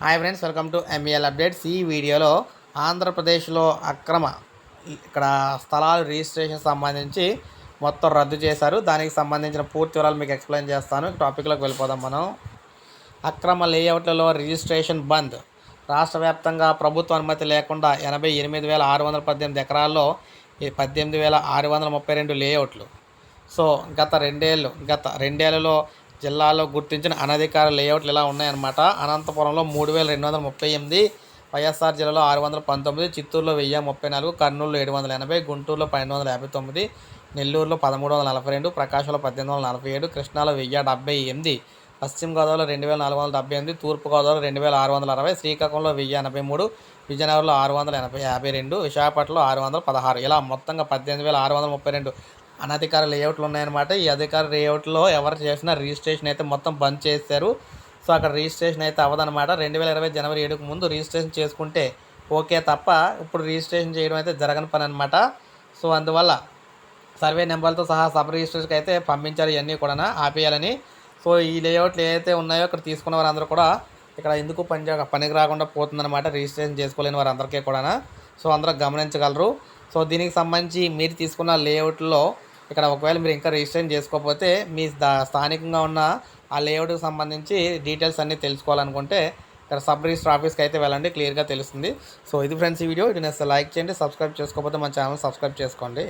Hi friends, welcome to MEL updates. ఈ వీడియోలో ఆంధ్రప్రదేశ్లో అక్రమ ఇక్కడ స్థలాలు రిజిస్ట్రేషన్ సంబంధించి మొత్తం రద్దు చేశారు. దానికి సంబంధించిన పూర్తి వివరాలు మీకు ఎక్స్ప్లెయిన్ చేస్తాను. టాపిక్లోకి వెళ్ళిపోదాం. మనం అక్రమ లేఅవుట్లలో రిజిస్ట్రేషన్ బంద్. రాష్ట్ర వ్యాప్తంగా ప్రభుత్వ అనుమతి లేకుండా 88,618 ఎకరాల్లో 18,632 లేఅవుట్లు. సో గత రెండేళ్లలో జిల్లాలో గుర్తించిన అనధికార లేఅవుట్లు ఇలా ఉన్నాయన్నమాట. అనంతపురంలో 3,238, వైఎస్ఆర్ జిల్లాలో 619, చిత్తూరులో 1,034, కర్నూలులో 780, గుంటూరులో 1259, నెల్లూరులో 1342, ప్రకాశంలో 1847, కృష్ణాలో 1078, పశ్చిమ గోదావరిలో 2,478, తూర్పుగోదావరిలో 2,660, శ్రీకాకుళంలో 1,083, విజయనగరంలో 652, విశాఖపట్నంలో 616, ఇలా మొత్తంగా 18,632 అనధికార లేఅవుట్లు ఉన్నాయన్నమాట. ఈ అధికార లేఅవుట్లో ఎవరు చేసినా రిజిస్ట్రేషన్ అయితే మొత్తం బంద్ చేశారు. సో అక్కడ రిజిస్ట్రేషన్ అయితే అవ్వదన్నమాట. 2020 జనవరి 7కు ముందు రిజిస్ట్రేషన్ చేసుకుంటే ఓకే తప్ప ఇప్పుడు రిజిస్ట్రేషన్ చేయడం అయితే జరగని పని అనమాట. సో అందువల్ల సర్వే నెంబర్లతో సహా సబ్ రిజిస్ట్రేషన్కి అయితే పంపించాలి, ఇవన్నీ కూడా ఆపేయాలని. సో ఈ లేఅవుట్లు ఏవైతే ఉన్నాయో ఇక్కడ తీసుకున్న వారందరూ కూడా ఇక్కడ ఎందుకు పనికి రాకుండా పోతుందన్నమాట, రిజిస్ట్రేషన్ చేసుకోలేని వారందరికీ కూడా. సో అందరూ గమనించగలరు. సో దీనికి సంబంధించి మీరు తీసుకున్న లేఅవుట్లో ఇక్కడ ఒకవేళ మీరు ఇంకా రిజిస్ట్రేషన్ చేసుకోకపోతే మీ స్థానికంగా ఉన్న ఆ లేఅవుట్కి సంబంధించి డీటెయిల్స్ అన్నీ తెలుసుకోవాలనుకుంటే ఇక్కడ సబ్ రిజిస్టర్ ఆఫీస్కి అయితే వెళ్ళండి, క్లియర్గా తెలుస్తుంది. సో ఇది ఫ్రెండ్స్ ఈ వీడియో. ఇది లైక్ చేయండి, సబ్స్క్రైబ్ చేసుకోకపోతే మన ఛానల్ సబ్స్క్రైబ్ చేసుకోండి.